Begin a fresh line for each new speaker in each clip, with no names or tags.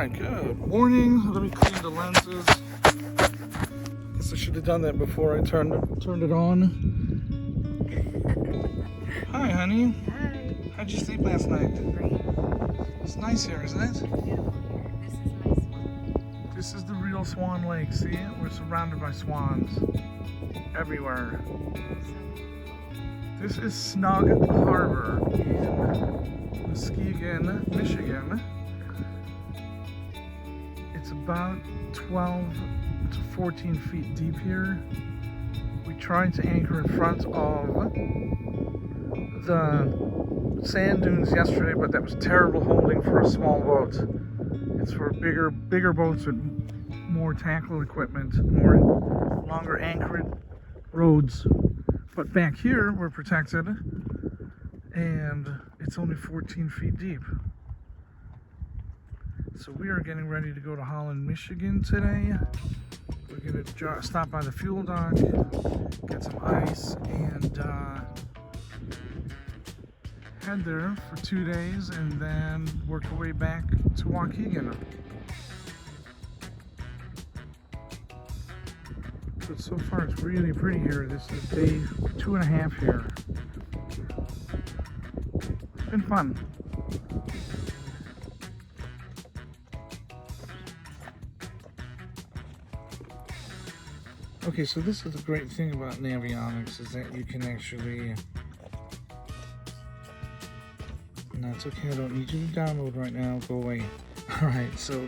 Alright, good morning. Let me clean the lenses. Guess I should have done that before I turned it on. Hi, honey.
Hi.
How'd you sleep last night?
Great.
It's nice here, isn't it?
Beautiful here. This is my swan.
This is the real Swan Lake. See, we're surrounded by swans everywhere. This is Snug Harbor in Muskegon, Michigan. It's about 12 to 14 feet deep here. We tried to anchor in front of the sand dunes yesterday, but that was terrible holding for a small boat. It's for bigger boats with more tackle equipment, more longer anchored roads. But back here, we're protected, and it's only 14 feet deep. So we are getting ready to go to Holland, Michigan today. We're going to stop by the fuel dock, get some ice, and head there for 2 days, and then work our way back to Waukegan. But so far it's really pretty here. This is day 2.5 here. It's been fun. Okay, so this is the great thing about Navionics is that you can actually... No, it's okay, I don't need you to download right now, go away. Alright, so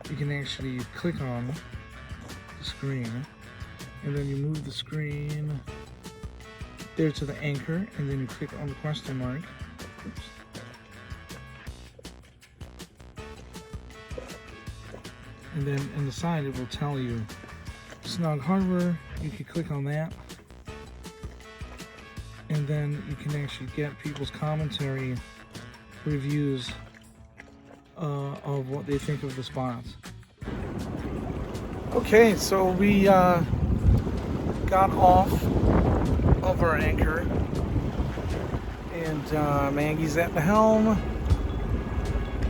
you can actually click on the screen, and then you move the screen there to the anchor, and then you click on the question mark. Oops. And then on the side it will tell you Snug Harbor. You can click on that, and then you can actually get people's commentary, reviews of what they think of the spots. Okay, so we got off of our anchor, and Maggie's at the helm.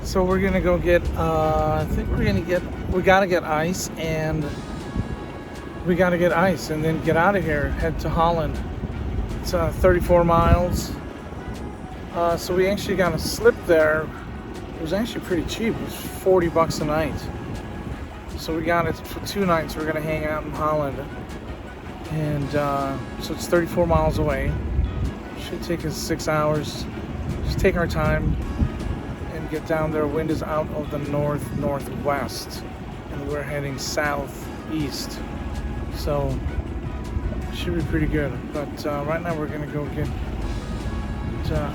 So we're gonna go get, we gotta get ice, and then get out of here, head to Holland. It's 34 miles. So we actually got a slip there. It was actually pretty cheap. It was $40 a night. So we got it for 2 nights. We're gonna hang out in Holland. And so it's 34 miles away. Should take us 6 hours. Just take our time and get down there. Wind is out of the northwest, and we're heading southeast. So it should be pretty good. But right now we're gonna go get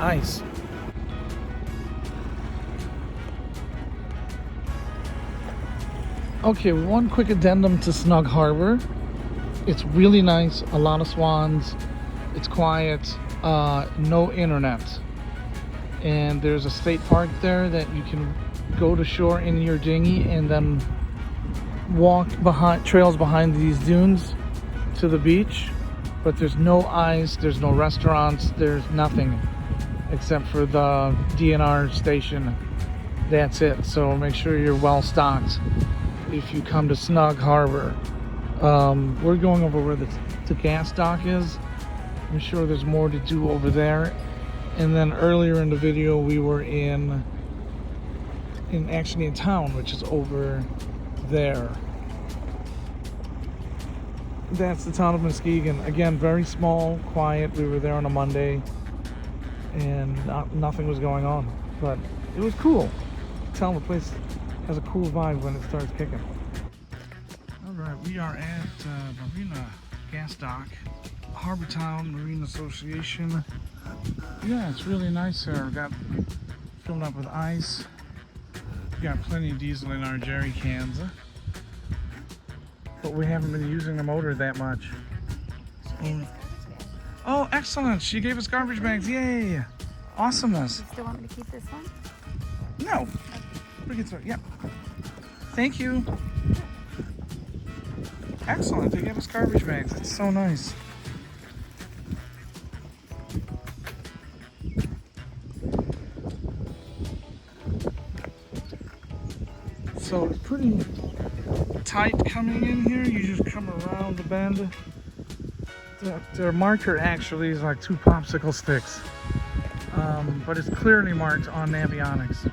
ice. Okay, one quick addendum to Snug Harbor. It's really nice, a lot of swans, it's quiet, no internet. And there's a state park there that you can go to shore in your dinghy and then walk trails behind these dunes to the beach. But there's no ice, there's no restaurants, there's nothing except for the DNR station. That's it. So make sure you're well stocked if you come to Snug Harbor. We're going over where the gas dock is. I'm sure there's more to do over there. And then earlier in the video we were actually in town, which is over there. That's the town of Muskegon. Again, very small, quiet. We were there on a Monday, and nothing was going on, but it was cool. Tell the place has a cool vibe when it starts kicking. All right, we are at Marina Gas Dock, Harbor Town Marine Association. Yeah, it's really nice here. We got filled up with ice. We got plenty of diesel in our jerry cans, but we haven't been using the motor that much. Oh, excellent! She gave us garbage bags. Yay! Awesomeness.
You still want me to keep this one?
No. Bring it through. Yep. Thank you. Excellent. They gave us garbage bags. That's so nice. So So it's pretty tight coming in here. You just come around the bend. Their marker actually is like 2 popsicle sticks, but it's clearly marked on Navionics.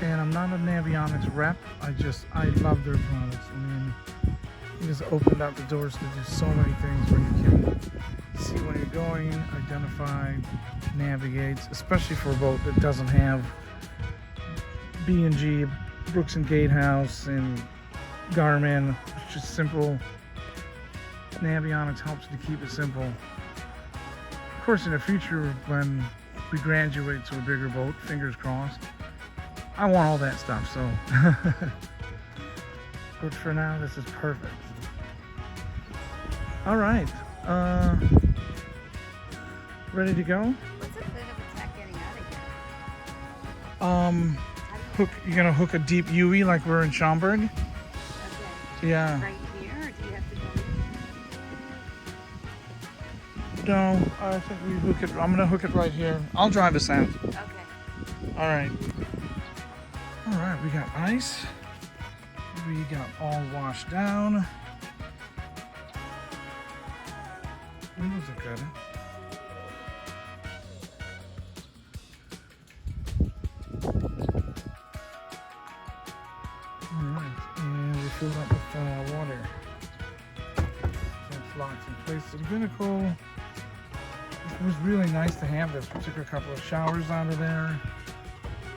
And I'm not a Navionics rep. I love their products. I mean, you just opened up the doors to do so many things where you can see where you're going, identify, navigate, especially for a boat that doesn't have B&G, Brooks and Gatehouse, and Garmin. It's just simple. Navionics helps to keep it simple. Of course, in the future, when we graduate to a bigger boat, fingers crossed, I want all that stuff, so. But for now, this is perfect. All right. Ready to go?
What's a bit of a tack getting out of here?
You're gonna hook a deep UE like we're in Schaumburg?
Okay.
Yeah.
Right here, or do you have to go?
No, I think we hook it. I'm gonna hook it right here. I'll drive us out.
Okay.
All right. All right, we got ice. We got all washed down. Windows are good. All right, and we fill up with water. So it's locked in place to the binnacle. It was really nice to have this. We took a couple of showers out of there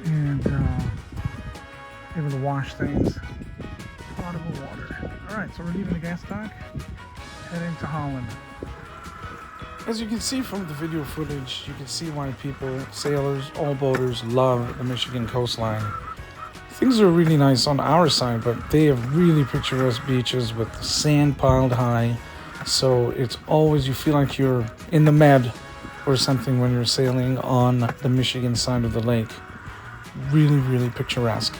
and able to wash things. Potable water. All right, so we're leaving the gas dock, heading to Holland. As you can see from the video footage, you can see why people, sailors, all boaters love the Michigan coastline. Things are really nice on our side, but they have really picturesque beaches with sand piled high. So it's always, you feel like you're in the Med or something when you're sailing on the Michigan side of the lake. Really, really picturesque.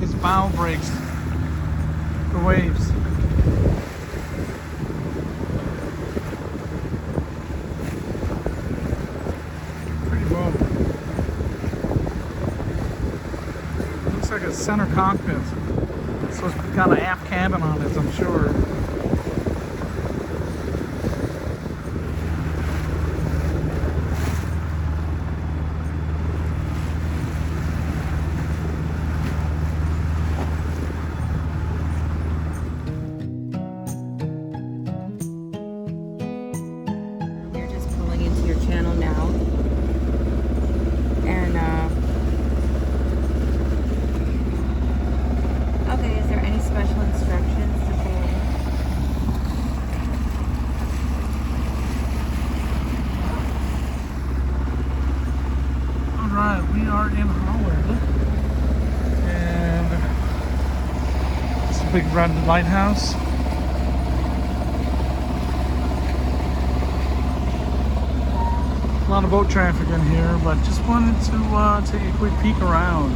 His bow breaks the waves. Pretty boat. Looks like a center cockpit. So it's got an aft cabin on it, I'm sure.
Channel now, and okay, is there any special instructions to follow?
Alright, we are in Holland, and it's a big red lighthouse. A lot of boat traffic in here, but just wanted to take a quick peek around.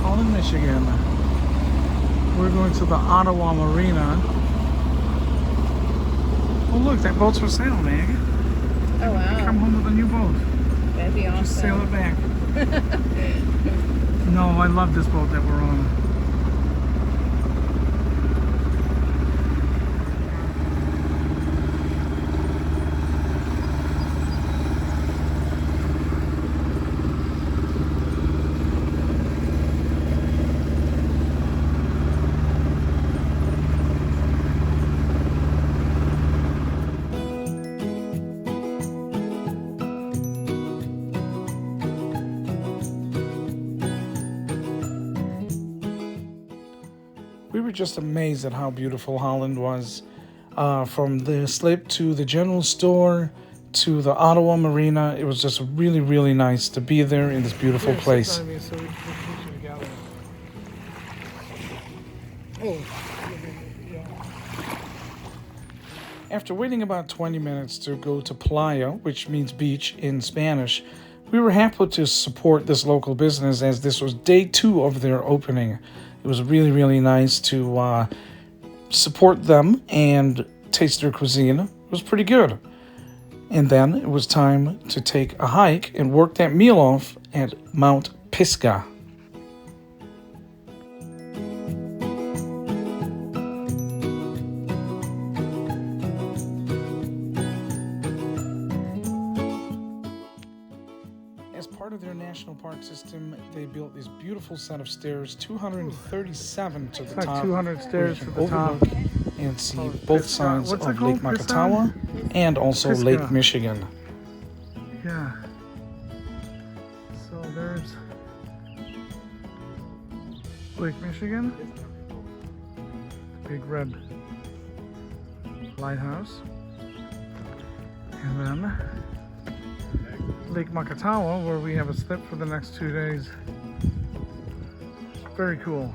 Holland, Michigan. We're going to the Ottawa Marina. Oh look, that boat's for sale, Meg.
Oh wow.
Come home with a new boat.
That'd be awesome.
Just sail it back. No, I love this boat that we're on. were just amazed at how beautiful Holland was. From the slip to the general store to the Ottawa Marina, it was just really, really nice to be there in this beautiful place. After waiting about 20 minutes to go to Playa, which means beach in Spanish, we were happy to support this local business as this was day 2 of their opening. It was really, really nice to support them and taste their cuisine. It was pretty good. And then it was time to take a hike and work that meal off at Mount Pisgah. As part of their national park system, they built this beautiful set of stairs, 237 to the top. 200 stairs to the top. And see both sides of Lake Makatawa and also Pisgah. Lake Michigan. Yeah. So there's Lake Michigan, the big red lighthouse, and then Lake Makatawa, where we have a slip for the next 2 days. Very cool.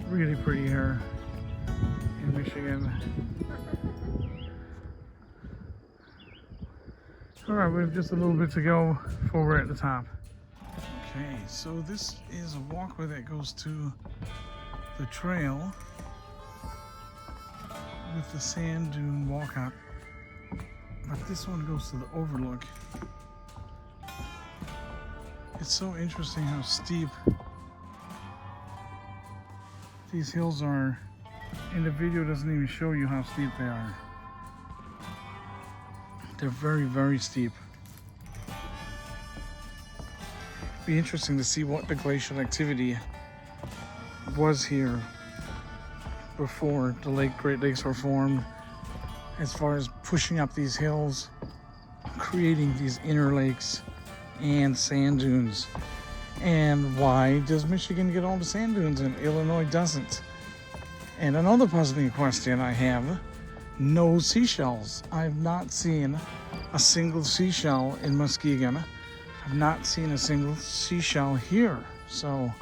Really pretty here in Michigan. Alright, we have just a little bit to go before we're at the top. Okay, so this is a walkway that goes to the trail with the sand dune walk up. But this one goes to the overlook. It's so interesting how steep these hills are, and the video doesn't even show you how steep they are. They're very, very steep. Be interesting to see what the glacial activity was here before the Great Lakes were formed, as far as pushing up these hills, creating these inner lakes and sand dunes. And why does Michigan get all the sand dunes and Illinois doesn't? And another puzzling question I have, no seashells. I've not seen a single seashell in Muskegon. I've not seen a single seashell here. So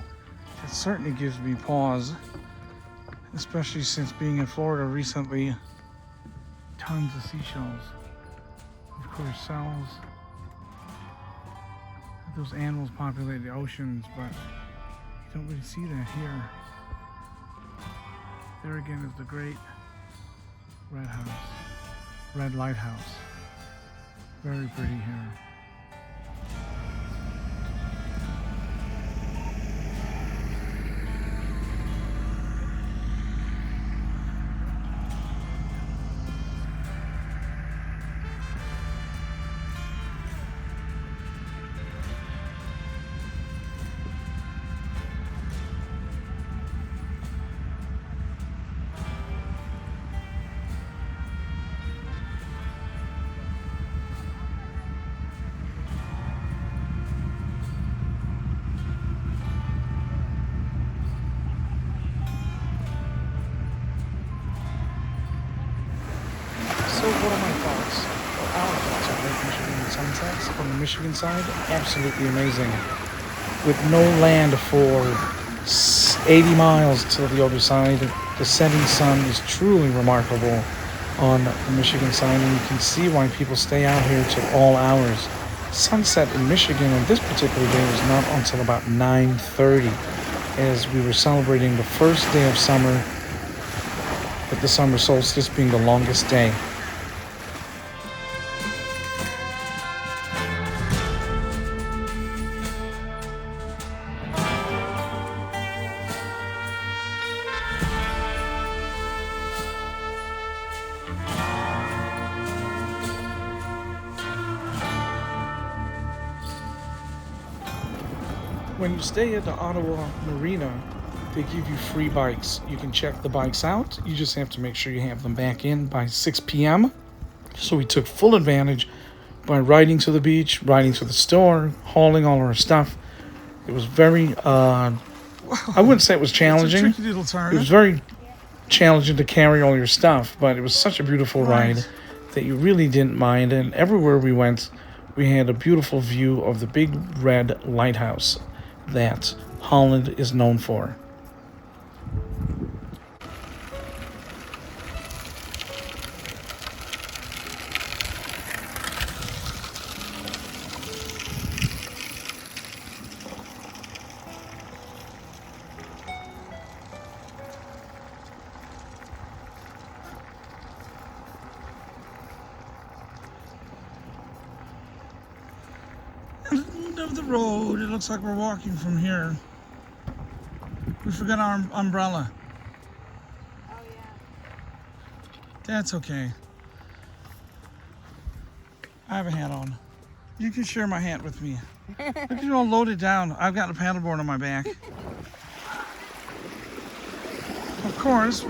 it certainly gives me pause, especially since being in Florida recently. Tons of seashells. Of course, cells. Those animals populate the oceans, but you don't really see that here. There again is the great red lighthouse. Very pretty here. So what are my thoughts? Well, our thoughts on Lake Michigan sunsets from the Michigan side, absolutely amazing. With no land for 80 miles to the other side, the setting sun is truly remarkable on the Michigan side, and you can see why people stay out here till all hours. Sunset in Michigan on this particular day was not until about 9:30, as we were celebrating the first day of summer, with the summer solstice being the longest day. When you stay at the Ottawa Marina, they give you free bikes. You can check the bikes out. You just have to make sure you have them back in by 6 p.m. So we took full advantage by riding to the beach, riding to the store, hauling all our stuff. It was very I wouldn't say it was challenging.
It's a tricky little turn.
It was very challenging to carry all your stuff, but it was such a beautiful ride that you really didn't mind. And everywhere we went, we had a beautiful view of the big red lighthouse that Holland is known for.
End of the road. It looks like we're walking from here. We forgot our umbrella.
Oh yeah.
That's okay. I have a hat on. You can share my hat with me. Look at you all loaded down. I've got a paddleboard on my back. Of course,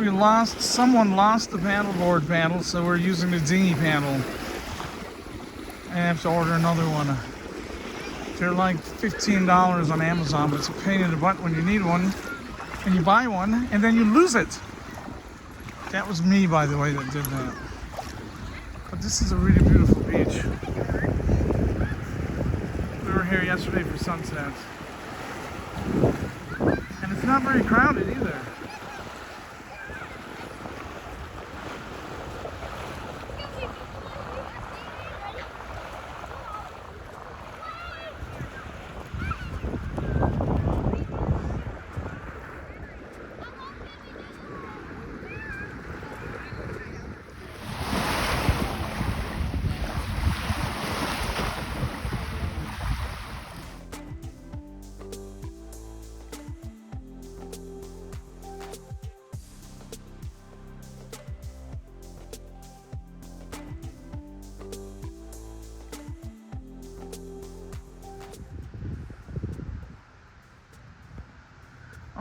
someone lost the paddleboard paddle, so we're using the dinghy paddle. I have to order another one. They're like $15 on Amazon, but it's a pain in the butt when you need one. And you buy one, and then you lose it. That was me, by the way, that did that. But this is a really beautiful beach. We were here yesterday for sunset. And it's not very crowded either.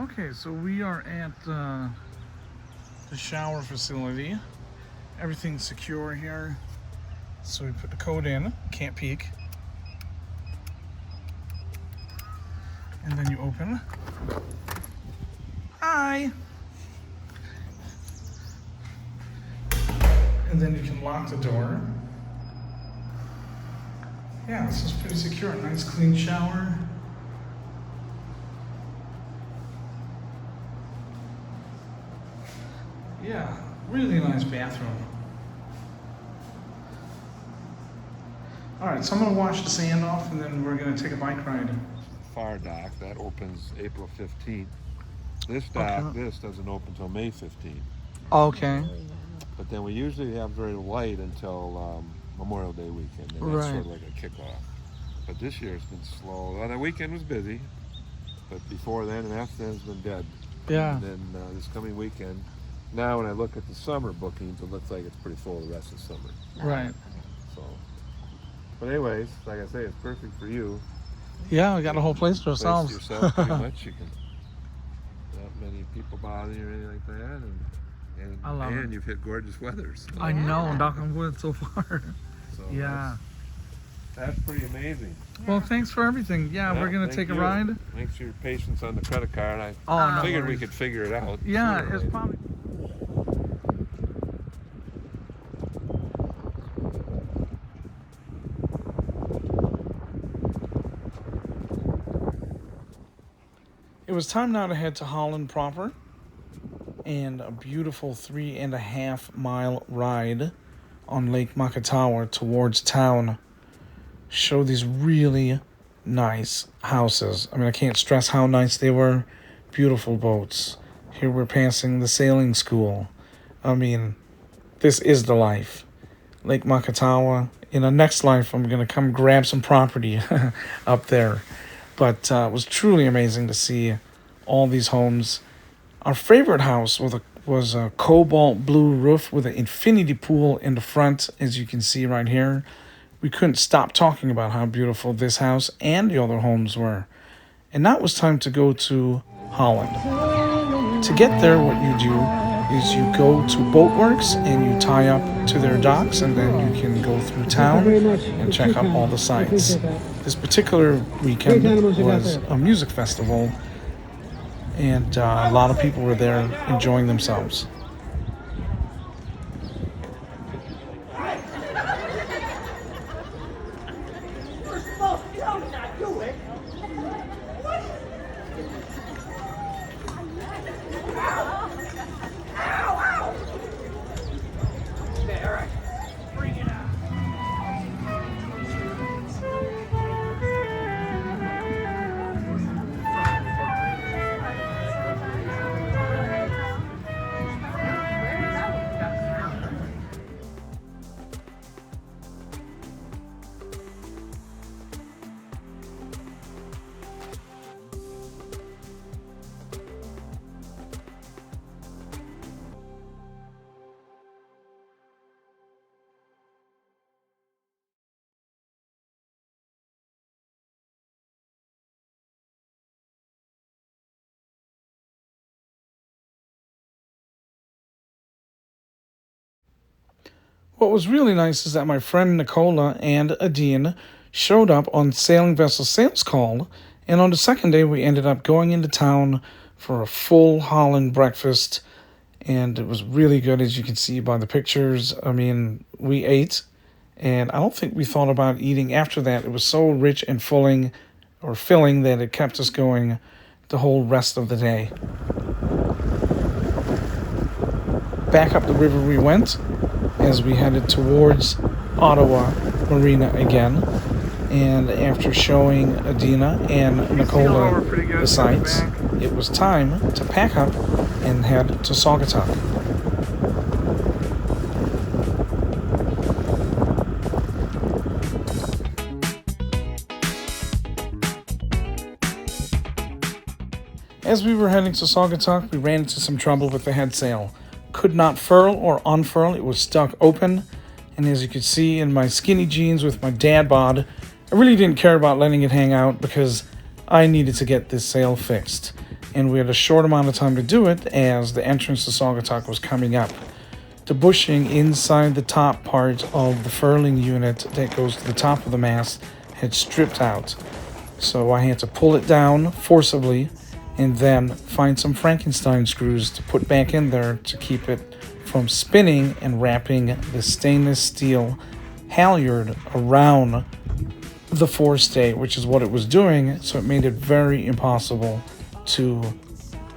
Okay, so we are at the shower facility. Everything's secure here. So we put the code in, can't peek. And then you open. Hi! And then you can lock the door. Yeah, this is pretty secure. A nice clean shower. Yeah, really nice bathroom. All right, so I'm gonna wash the sand off and then we're gonna take a bike ride.
Far dock, that opens April 15th. This dock,
Okay.
this doesn't open until May 15th.
Okay.
But then we usually have very light until Memorial Day weekend, and that's sort of like a kickoff. But this year it's been slow. Well, the weekend was busy, but before then and after then it's been dead.
Yeah.
And then this coming weekend, now when I look at the summer bookings, it looks like it's pretty full the rest of the summer.
Right.
So, but anyways, like I say, it's perfect for you.
Yeah, we got a whole place to
Place
ourselves.
yourself pretty much. You can not many people bother you or anything like that,
I love
and
it.
you've hit gorgeous weather. So,
I know, knock on wood so far.
so
Yeah.
that's pretty amazing.
Well, thanks for everything. Yeah, we're gonna
thank
take a
you.
ride.
Thanks for your patience on the credit card. I
Oh, no
figured we
worries.
could figure it out.
Yeah,
sooner or
it's
later.
probably. It was time now to head to Holland proper, and a beautiful 3.5 mile ride on Lake Makatawa towards town. Show these really nice houses. I mean, I can't stress how nice they were. Beautiful boats. Here we're passing the sailing school. I mean, this is the life. Lake Makatawa. In the next life, I'm going to come grab some property up there. But it was truly amazing to see all these homes. Our favorite house was a cobalt blue roof with an infinity pool in the front, as you can see right here. We couldn't stop talking about how beautiful this house and the other homes were. And now it was time to go to Holland. To get there, what you do is you go to Boatworks and you tie up to their docks, and then you can go through town and check out all the sights. This particular weekend was a music festival and a lot of people were there enjoying themselves. What was really nice is that my friend Nicola and Adine showed up on Sailing Vessel Sales Call, and on the second day we ended up going into town for a full Holland breakfast, and it was really good, as you can see by the pictures. I mean, we ate, and I don't think we thought about eating after that. It was so rich and filling that it kept us going the whole rest of the day. Back up the river we went as we headed towards Ottawa Marina again. And after showing Adina and Nicola the sights, it was time to pack up and head to Saugatuck. As we were heading to Saugatuck, we ran into some trouble with the head sail. Could not furl or unfurl, it was stuck open, and as you could see in my skinny jeans with my dad bod, I really didn't care about letting it hang out because I needed to get this sail fixed, and we had a short amount of time to do it as the entrance to Saugatuck was coming up. The bushing inside the top part of the furling unit that goes to the top of the mast had stripped out, so I had to pull it down forcibly and then find some Frankenstein screws to put back in there to keep it from spinning and wrapping the stainless steel halyard around the forestay, which is what it was doing, so it made it very impossible to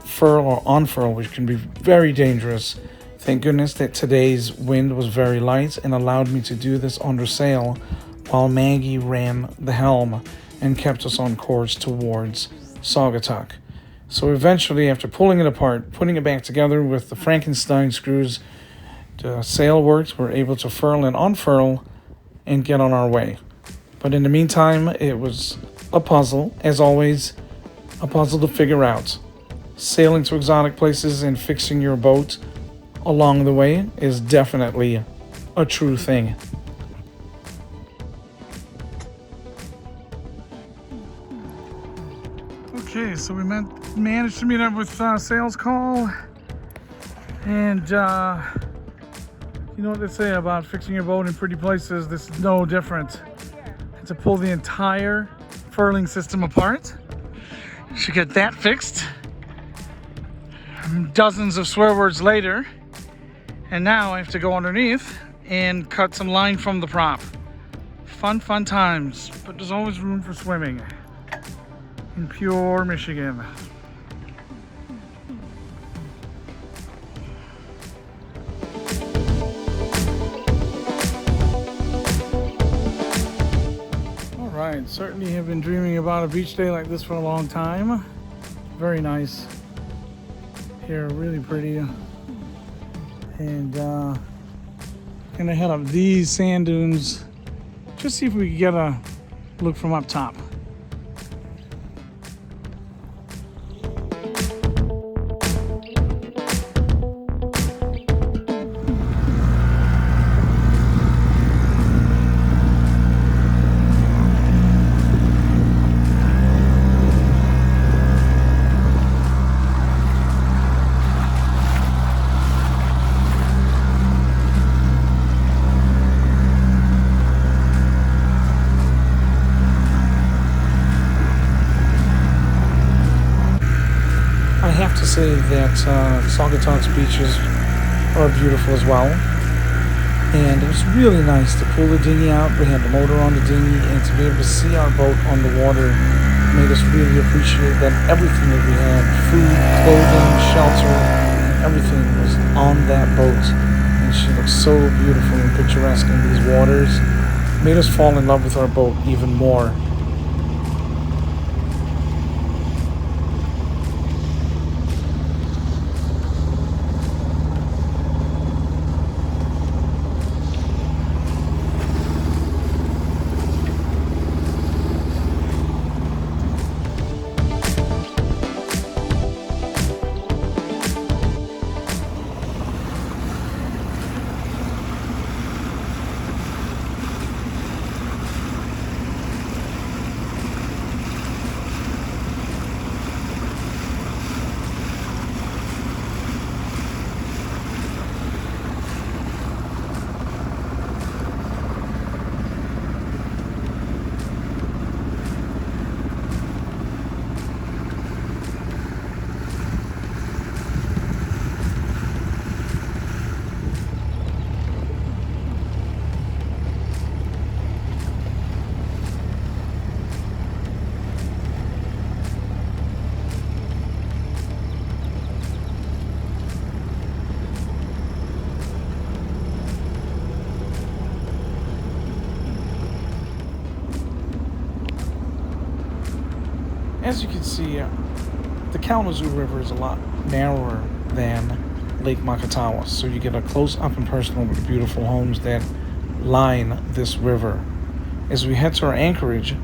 furl or unfurl, which can be very dangerous. Thank goodness that today's wind was very light and allowed me to do this under sail while Maggie ran the helm and kept us on course towards Saugatuck. So eventually, after pulling it apart, putting it back together with the Frankenstein screws, the sail worked, we're able to furl and unfurl and get on our way. But in the meantime, it was a puzzle, as always, a puzzle to figure out. Sailing to exotic places and fixing your boat along the way is definitely a true thing.
Okay, so we managed to meet up with Sales Call, and you know what they say about fixing your boat in pretty places. This is no different. To pull the entire furling system apart. Should get that fixed. Dozens of swear words later, and now I have to go underneath and cut some line from the prop. Fun times, but there's always room for swimming in pure Michigan. Alright, certainly have been dreaming about a beach day like this for a long time. Very nice. Here, really pretty. And gonna head up these sand dunes. Just see if we can get a look from up top. say that Saugatuck's beaches are beautiful as well. And it was really nice to pull the dinghy out. We had the motor on the dinghy, and to be able to see our boat on the water made us really appreciate that everything that we had, food, clothing, shelter, everything was on that boat. And she looked so beautiful and picturesque in these waters. Made us fall in love with our boat even more. As you can see, the Kalamazoo River is a lot narrower than Lake Makatawa, so you get a close-up and personal with the beautiful homes that line this river. As we head to our anchorage,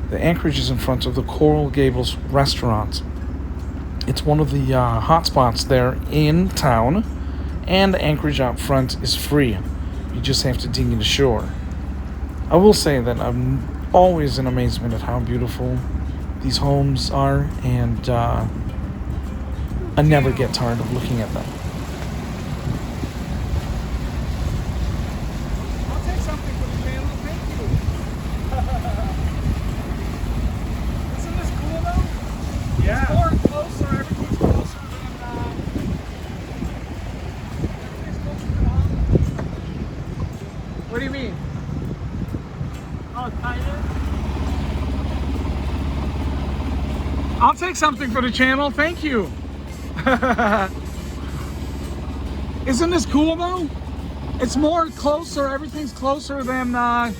the anchorage is in front of the Coral Gables restaurant. It's one of the hot spots there in town, and the anchorage out front is free. You just have to dinghy to shore. I will say that I'm always in amazement at how beautiful these homes are, and I never get tired of looking at them.
I'll take something for the channel, thank you. Isn't this cool though?
Yeah.
It's more closer, everything's closer than Holland. What do you mean? Oh, tighter? I'll take something for the channel, thank you. Isn't this cool though? It's more closer, everything's closer than Holland.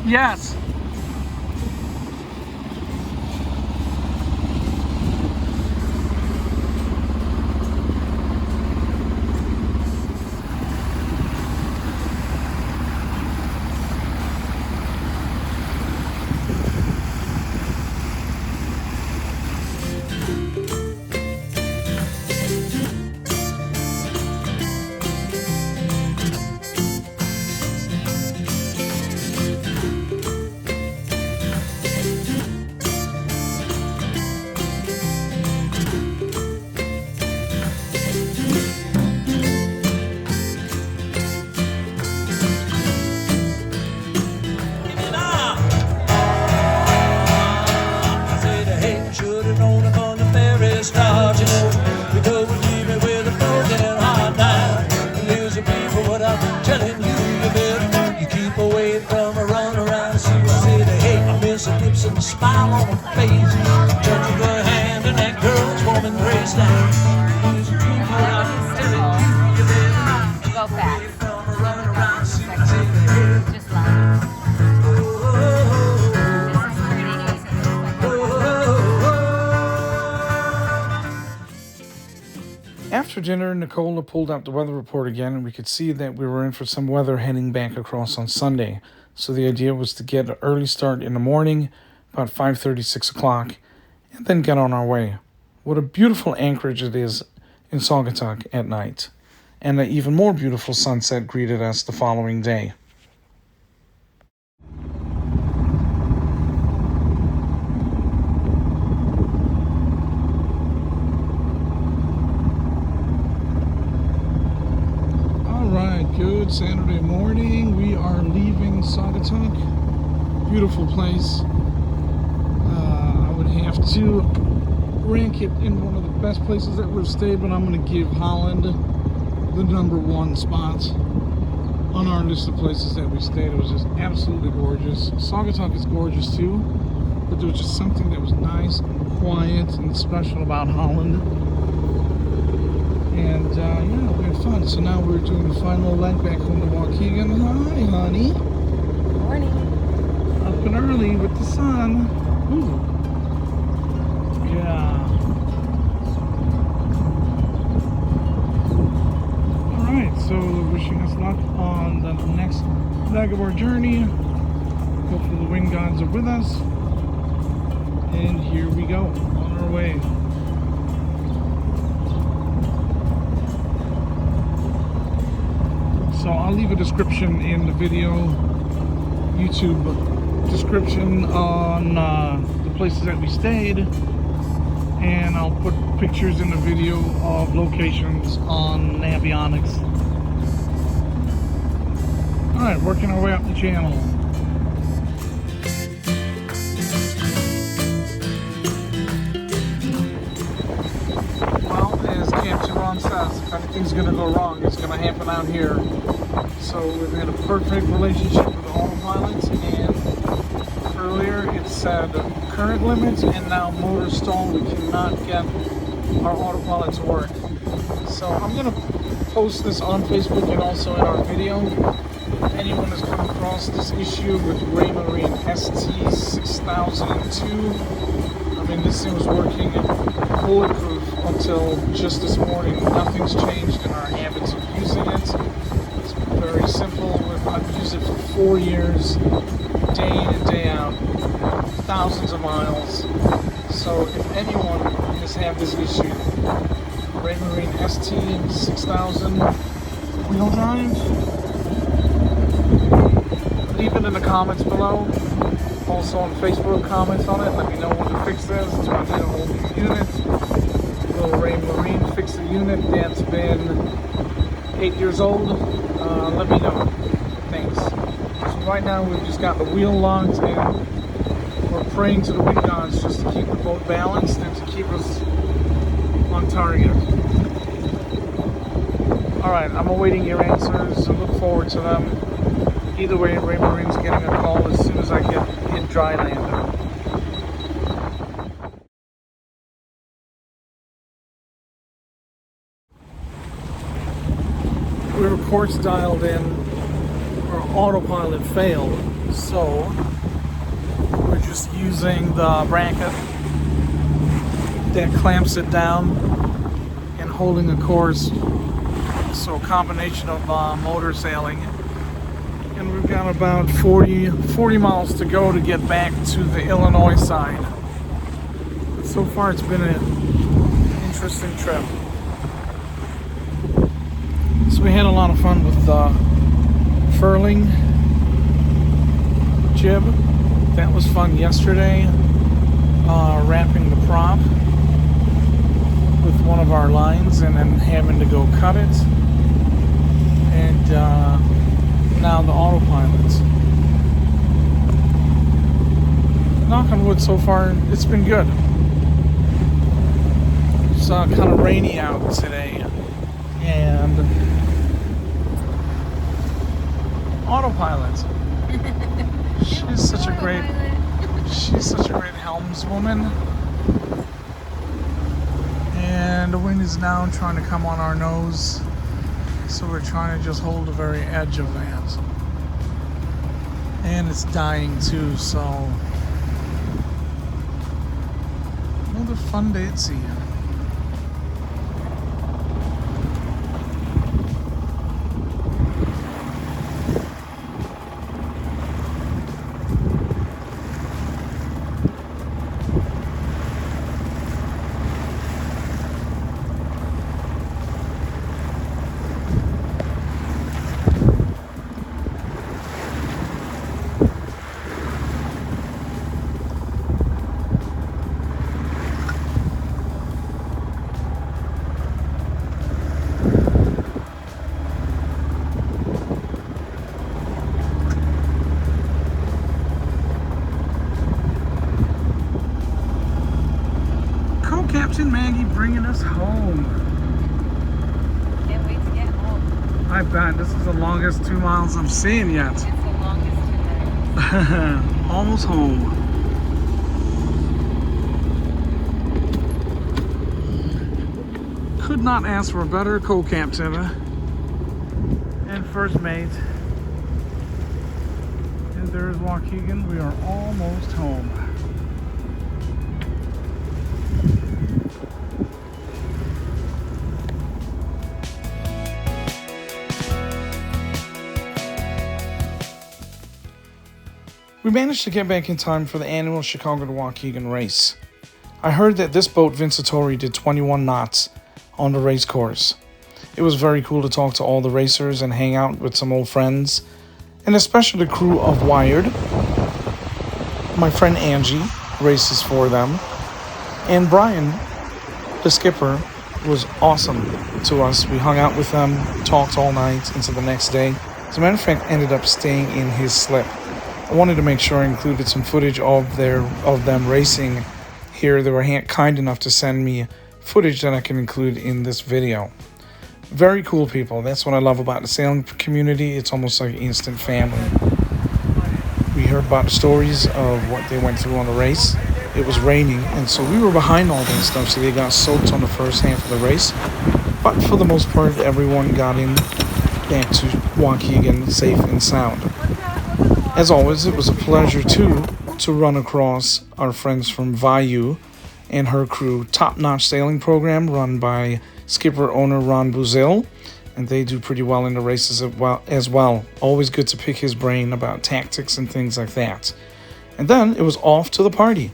Yes.
Smile on her face, touch of her hand, and that girl's warm embrace now.
Go fast. Just love.
After dinner, Nicola pulled out the weather report again, and we could see that we were in for some weather heading back across on Sunday. So the idea was to get an early start in the morning, about 5:30, 6 o'clock, and then get on our way. What a beautiful anchorage it is in Saugatuck at night. And an even more beautiful sunset greeted us the following day.
All right, good Good Saturday morning. We are leaving Saugatuck. Beautiful place. I would have to rank it in one of the best places that we've stayed, but I'm going to give Holland the #1 spot on our list of places that we stayed. It was just absolutely gorgeous. Saugatuck is gorgeous too, but there was just something that was nice and quiet and special about Holland. And yeah, we had fun. So now we're doing the final leg back home to Waukegan. Hi, honey.
Morning.
Up and early with the sun. Ooh. Yeah. Alright, so wishing us luck on the next leg of our journey. Hopefully the wind gods are with us. And here we go, on our way. So I'll leave a description in the video, YouTube description on the places that we stayed. And I'll put pictures in the video of locations on Navionics. Alright, working our way up the channel. Well, as Captain Ron says, if anything's going to go wrong, it's going to happen out here. So we've had a perfect relationship with the autopilot, and earlier it said current limit and now motor stall. We cannot get our autopilot to work. So I'm going to post this on Facebook and also in our video. If anyone has come across this issue with Raymarine ST6002, I mean, this thing was working bulletproof until just this morning. Nothing's changed in our habits of using it. It's very simple. I've used it for 4 years, day in and day out, thousands of miles. So if anyone has had this issue, Raymarine ST6000 wheel drive, leave it in the comments below. Also on Facebook, comments on it. Let me know when to fix this. Do I need a whole new unit? Will Raymarine fix the unit that's been 8 years old? Let me know. Thanks. So right now we've just got the wheel locked and we're praying to the wind gods just to keep the boat balanced and to keep us on target. Alright, I'm awaiting your answers and look forward to them. Either way, Raymarine's getting a call as soon as I get in dry land. We were course dialed in, our autopilot failed, so we're just using the bracket that clamps it down and holding a course. So a combination of motor sailing. And we've got about 40 miles to go to get back to the Illinois side. But so far it's been an interesting trip. So we had a lot of fun with the furling jib. That was fun yesterday. Wrapping the prop with one of our lines and then having to go cut it. And now the autopilot. Knock on wood, so far it's been good. It's kind of rainy out today, and autopilot. She's such a great helmswoman. And the wind is now trying to come on our nose. So we're trying to just hold the very edge of that. And it's dying too, so another fun day at sea.
Co-Captain Maggie bringing us home.
Can't wait to get home.
I bet this is the longest 2 miles I'm seeing yet.
It's the longest 2 days.
Almost home. Could not ask for a better co-captain and first mate. And there's Waukegan. We are almost home. We managed to get back in time for the annual Chicago to Waukegan race. I heard that this boat, Vincitori, did 21 knots on the race course. It was very cool to talk to all the racers and hang out with some old friends, and especially the crew of Wired. My friend Angie races for them, and Brian, the skipper, was awesome to us. We hung out with them, talked all night into the next day. As a matter of fact, ended up staying in his slip. I wanted to make sure I included some footage of them racing here. They were kind enough to send me footage that I can include in this video. Very cool people. That's what I love about the sailing community. It's almost like instant family. We heard about the stories of what they went through on the race. It was raining, and so we were behind all that stuff, so they got soaked on the first half of the race. But for the most part, everyone got in back to Waukegan safe and sound. As always, it was a pleasure too to run across our friends from Vayu and her crew. Top-notch sailing program run by skipper owner Ron Buzil, and they do pretty well in the races as well. Always good to pick his brain about tactics and things like that. And then it was off to the party.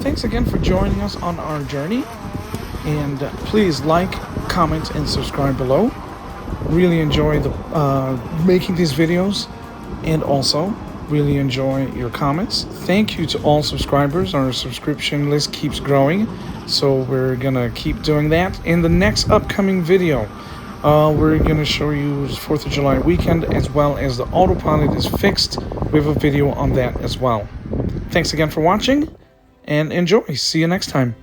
Thanks again for joining us on our journey, and please like, comment, and subscribe below. Really enjoy making these videos, and also really enjoy your comments. Thank you to all subscribers. Our subscription list keeps growing, so we're gonna keep doing that. In the next upcoming video, we're gonna show you the 4th of July weekend, as well as the autopilot is fixed. We have a video on that as well. Thanks again for watching, and enjoy. See you next time.